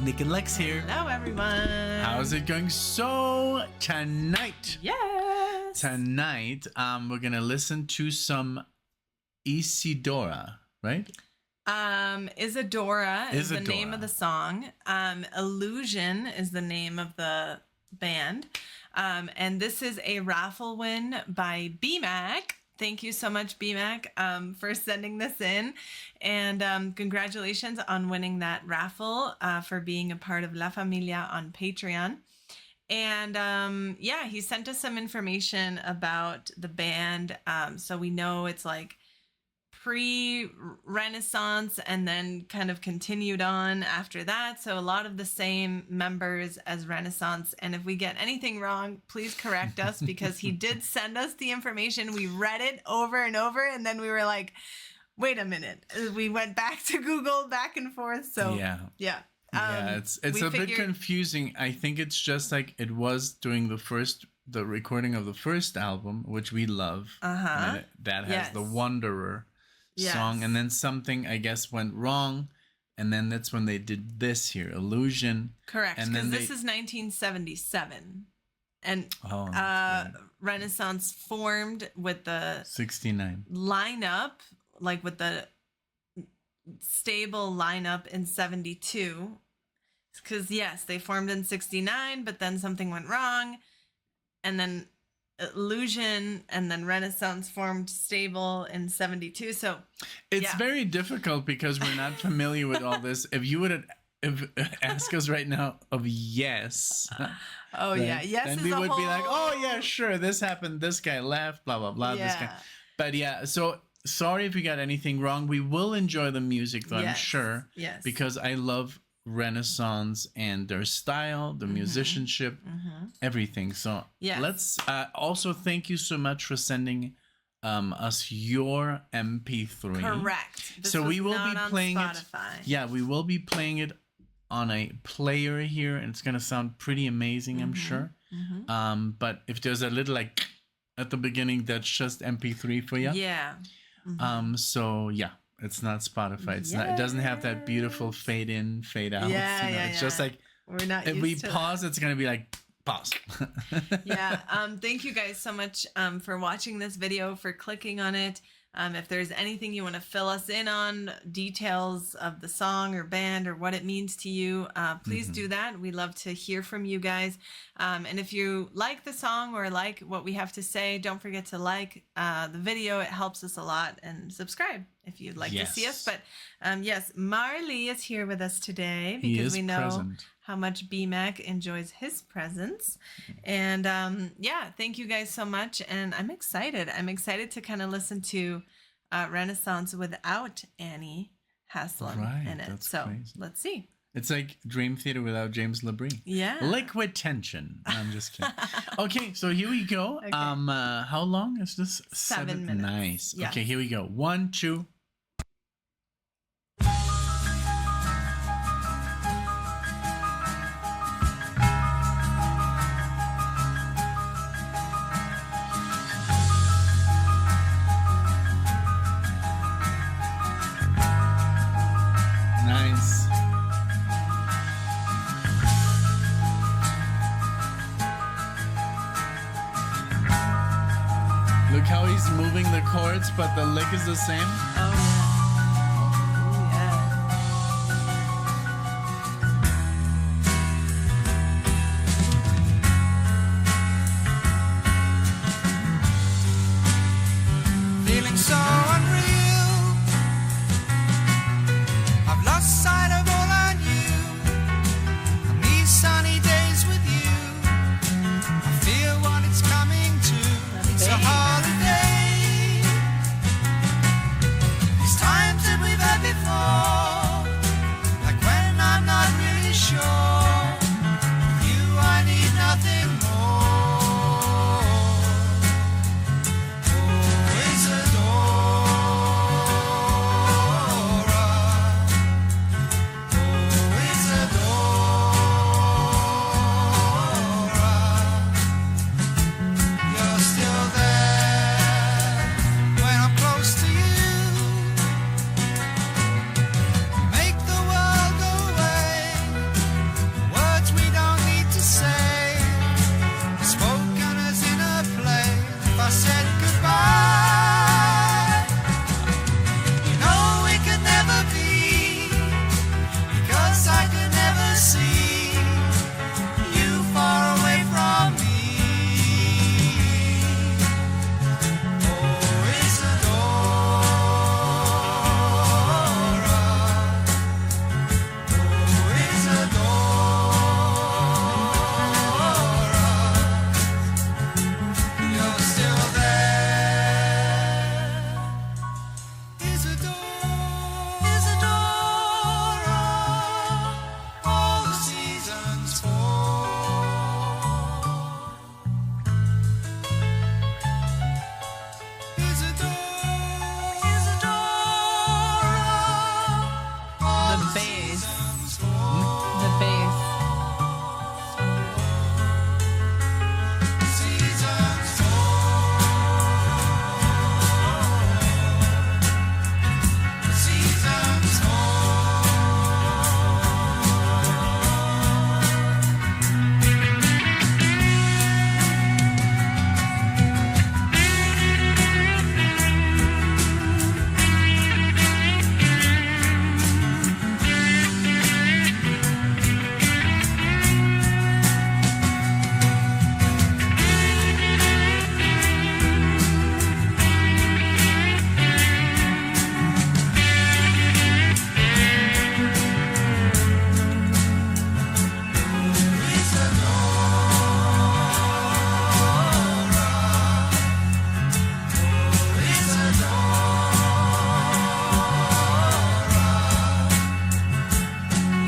Nick and Lex here. Hello, everyone. How's it going? So tonight, Yes. we're gonna listen to some Isadora, right? Isadora is the Isadora. name of the song. Illusion is the name of the band. And this is a raffle win by BMAC. Thank you so much, BMAC, for sending this in. And congratulations on winning that raffle, for being a part of La Familia on Patreon. And yeah, he sent us some information about the band. So we know it's like pre-Renaissance and then kind of continued on after that. So a lot of the same members as Renaissance. And if we get anything wrong, please correct us, because he did send us the information. We read it over and over, and then we were like, wait a minute. We went back to Google, back and forth. So yeah. It's a bit confusing. I think it's just like it was during the recording of the first album, which we love. That has the Wanderer song, and then something I guess went wrong, and then that's when they did this here, Illusion. Correct, because this is 1977, and Renaissance formed with the 69 lineup, like with the stable lineup in 72, because yes, they formed in 69, but then something went wrong, and then Illusion and then Renaissance formed stable in 72. So it's very difficult because we're not familiar with all this. If you would ask us right now of yes, then we would be like, oh yeah, sure, this happened, this guy left, blah blah blah, this guy. But yeah, so sorry if we got anything wrong. We will enjoy the music though, I'm sure, because I love Renaissance and their style, the musicianship, everything. So let's also thank you so much for sending us your MP3. Correct. So we will be playing it. Yeah, we will be playing it on a player here, and it's gonna sound pretty amazing, I'm sure. But if there's a little like at the beginning, that's just MP3 for you. Yeah. So yeah. It's not Spotify. It's not. It doesn't have that beautiful fade in, fade out. It's just like we're not. If we pause, it's gonna be like pause. Thank you guys so much for watching this video, for clicking on it. If there's anything you want to fill us in on, details of the song or band or what it means to you, please do that. We love to hear from you guys. And if you like the song or like what we have to say, don't forget to like the video. It helps us a lot. And subscribe if you'd like to see us. But yes, Marley is here with us today because we know how much BMAC enjoys his presence. And thank you guys so much. And I'm excited. I'm excited to kind of listen to Renaissance without Annie Haslam in it. So crazy. Let's see. It's like Dream Theater without James Labrie. Yeah. Liquid Tension. I'm just kidding. Okay, so here we go. Okay. How long is this? 7 minutes. Nice. Yeah. Okay, here we go. 1, 2. Look how he's moving the chords, but the lick is the same. Feeling so unreal. I've lost sight of all I knew. And these sunny days with you, I feel what it's coming to. It's a holiday. Isadora, all the seasons fall. Isadora, all The the bass. seasons fall. The bass. Seasons fall. Seasons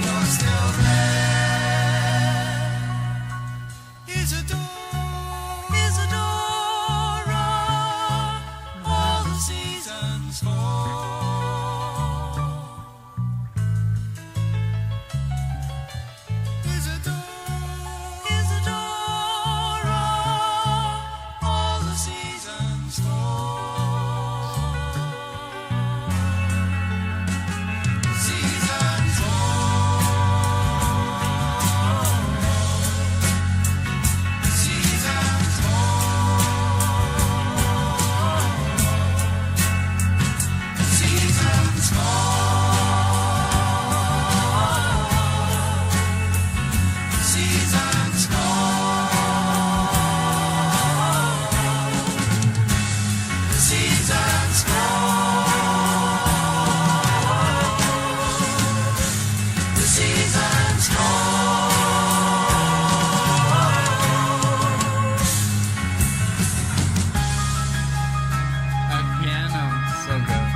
you're still there. Isadora, all the seasons fall. Isadora, all the seasons fall. Seasons fall. Seasons fall. Seasons fall. Seasons fall. Seasons fall. The seasons That piano, so good.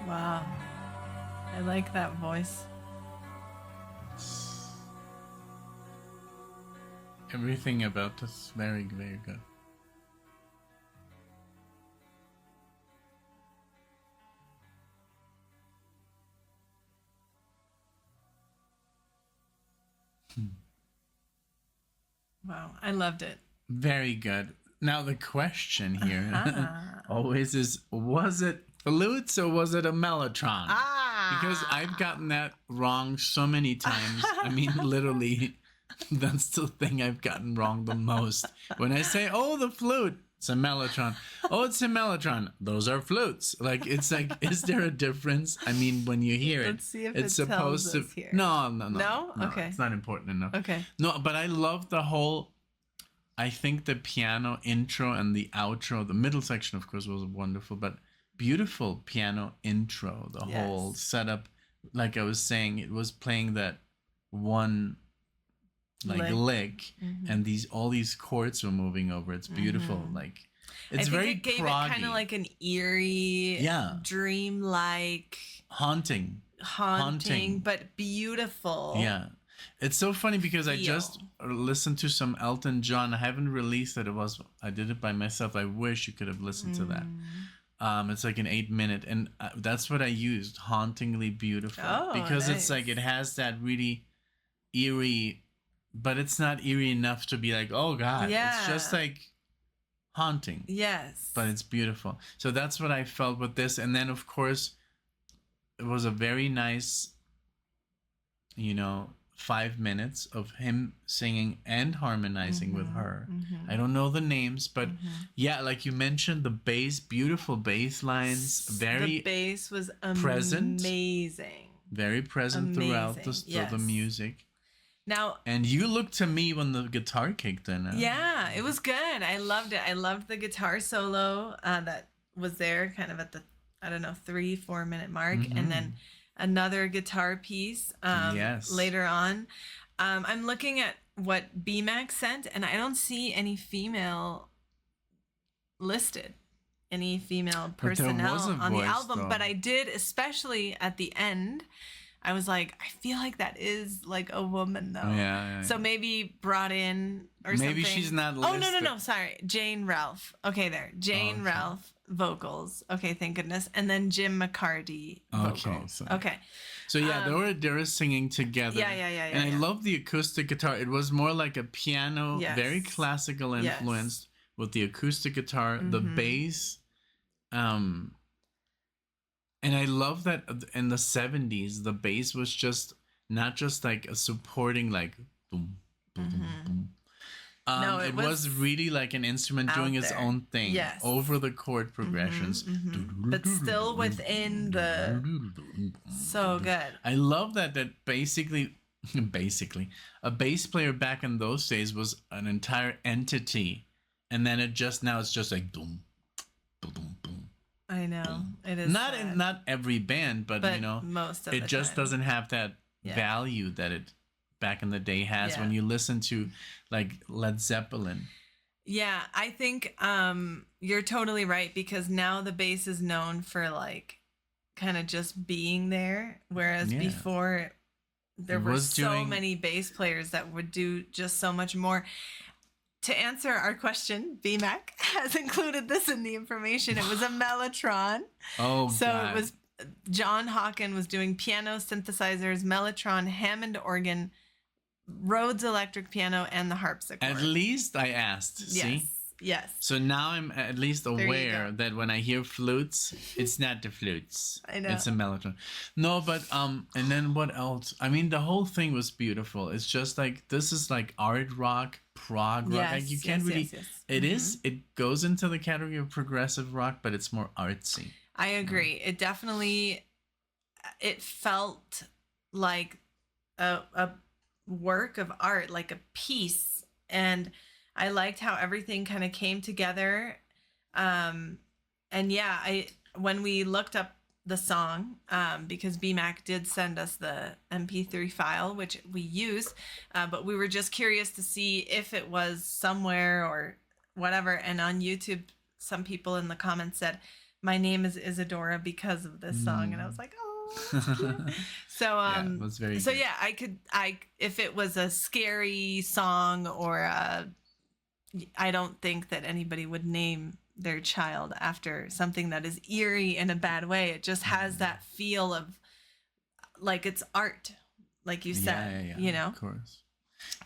Wow. I like that voice. Everything about this is very, very good. Wow, I loved it. Very good. Now the question here always is, was it flutes or was it a mellotron? Because I've gotten that wrong so many times. I mean, literally, that's the thing I've gotten wrong the most. When I say, oh, the flute, It's a mellotron. Oh, it's a mellotron. Those are flutes. Like, it's like, is there a difference? I mean, when you hear it, Let's see if it's it supposed tells to. us here. No. No? Okay. It's not important enough. Okay. No, but I love the whole. I think the piano intro and the outro, the middle section, of course, was wonderful, but beautiful piano intro. The whole setup, like I was saying, it was playing that one lick, and all these chords were moving over. It's beautiful. Like, it's very it gave proggy. it kind of like an eerie, dream-like, haunting, but beautiful. Yeah. It's so funny because I just listened to some Elton John. I haven't released it. I did it by myself. I wish you could have listened to that. It's like an 8-minute, and that's what I used. Hauntingly beautiful, because it's like it has that really eerie, but it's not eerie enough to be like, oh God. It's just like haunting. Yes. But it's beautiful. So that's what I felt with this, and then of course it was a very nice, 5 minutes of him singing and harmonizing with her. I don't know the names, but yeah, like you mentioned, the bass, beautiful bass lines, the bass was present, amazing, very present throughout the music. Now, and you looked to me when the guitar kicked in. Yeah, it was good. I loved it. I loved the guitar solo that was there, kind of at the 3-4 minute mark, and then another guitar piece later on. I'm looking at what BMAC sent, and I don't see any female listed, any female personnel on the album. Though. But I did, especially at the end, I was like, I feel like that is like a woman, though. Yeah. So maybe brought in or maybe something. Maybe she's not listed. Oh, no. Sorry. Jane Ralph. Okay, there. Jane Ralph vocals. Okay, thank goodness. And then Jim McCarty vocals. Okay. So yeah, they were singing together. Yeah. And I love the acoustic guitar. It was more like a piano, very classical influenced with the acoustic guitar, the bass. And I love that in the 70s, the bass was just not just like a supporting like boom, boom, boom. No, it was really like an instrument doing its own thing over the chord progressions. But still within the... So good. I love that basically, a bass player back in those days was an entire entity. And then it's just like boom, boom, boom, boom. I know. Boom. It is not every band, but most of it just doesn't have that value that it back in the day has when you listen to like Led Zeppelin. Yeah, I think you're totally right, because now the bass is known for like kind of just being there, whereas before there were so many bass players that would do just so much more. To answer our question, BMAC has included this in the information. It was a mellotron. Oh, so God. It was John Hawken was doing piano, synthesizers, mellotron, Hammond organ, Rhodes electric piano, and the harpsichord. At least I asked. See? Yes. So now I'm at least aware that when I hear flutes, it's not the flutes. I know. It's a mellotron. No, but and then what else? I mean, the whole thing was beautiful. It's just like this is like art rock, prog rock. Yes, like you can't really. Yes. It is. It goes into the category of progressive rock, but it's more artsy. I agree. It definitely. It felt like a work of art, like a piece, and I liked how everything kind of came together. And when we looked up the song, because BMAC did send us the MP3 file, which we used, but we were just curious to see if it was somewhere or whatever. And on YouTube, some people in the comments said, my name is Isadora because of this song. And I was like, oh. So it was very good. If it was a scary song or I don't think that anybody would name their child after something that is eerie in a bad way. It just has that feel of like it's art, like you said, Of course.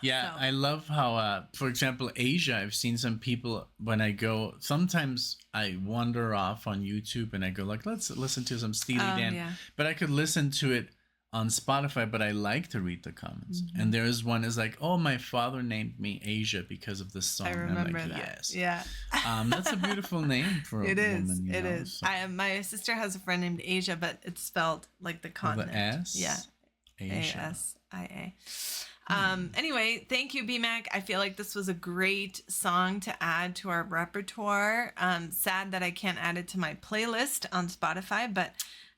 Yeah, so. I love how, for example, Asia, I've seen some people when I go, sometimes I wander off on YouTube and I go like, let's listen to some Steely Dan. Yeah. But I could listen to it on Spotify, but I like to read the comments. And there's one is like, oh, my father named me Asia because of this song. I remember I'm like, that. yes. Yeah. That's a beautiful name for a woman. It is. So. My sister has a friend named Asia, but it's spelled like the continent. With the S? Yeah. Asia. ASIA. Anyway, thank you, BMAC. I feel like this was a great song to add to our repertoire. Sad that I can't add it to my playlist on Spotify, but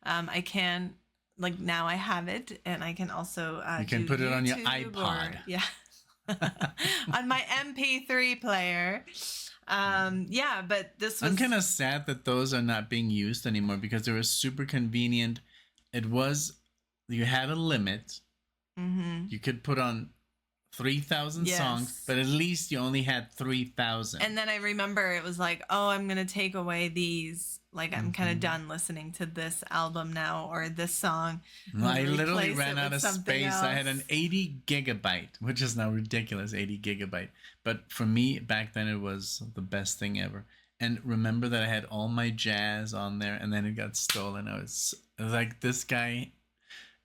I can. Like now I have it, and I can also you can put it on your iPod. On my MP3 player. But this was. I'm kind of sad that those are not being used anymore because they were super convenient. It was you had a limit. You could put on 3,000 songs, but at least you only had 3,000. And then I remember it was like, oh, I'm gonna take away these. Like, I'm kind of done listening to this album now or this song. I literally ran out of space. I had an 80 gigabyte, which is now ridiculous, 80 gigabyte. But for me, back then, it was the best thing ever. And remember that I had all my jazz on there, and then it got stolen. I was like, this guy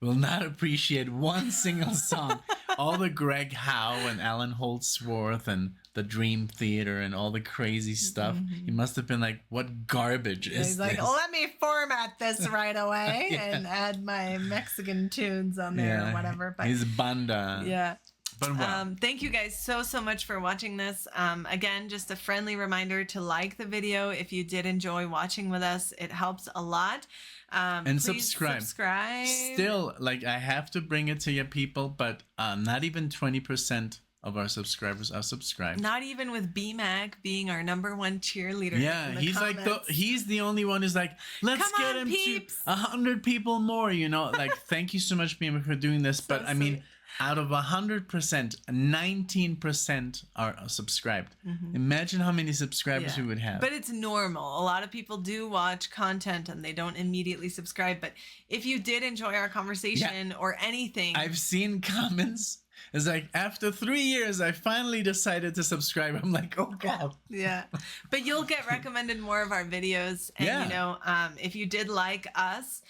will not appreciate one single song. All the Greg Howe and Alan Holdsworth and the Dream Theater and all the crazy stuff. He must have been like, what garbage is He's like, this? let me format this right away and add my Mexican tunes on there or whatever. But he's banda. Yeah. But wow. Thank you guys so much for watching this. Again, just a friendly reminder to like the video if you did enjoy watching with us. It helps a lot. And subscribe. Still, like, I have to bring it to you people, but not even 20% of our subscribers are subscribed. Not even with BMAC being our #1 cheerleader. Yeah, he's comments. Like he's the only one who's like, let's get him peeps. To 100 people more. You know, like, thank you so much, BMAC, for doing this. But I mean, out of 100%, 19% are subscribed. Imagine how many subscribers we would have. But it's normal. A lot of people do watch content and they don't immediately subscribe. But if you did enjoy our conversation or anything, I've seen comments. It's like, after 3 years, I finally decided to subscribe. I'm like, oh, God. Yeah. But you'll get recommended more of our videos. And, you know, if you did like us,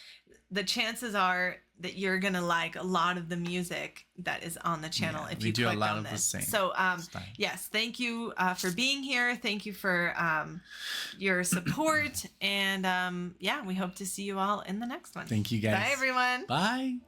the chances are that you're going to like a lot of the music that is on the channel if you click on this. So, yes, thank you for being here. Thank you for your support. And, we hope to see you all in the next one. Thank you, guys. Bye, everyone. Bye.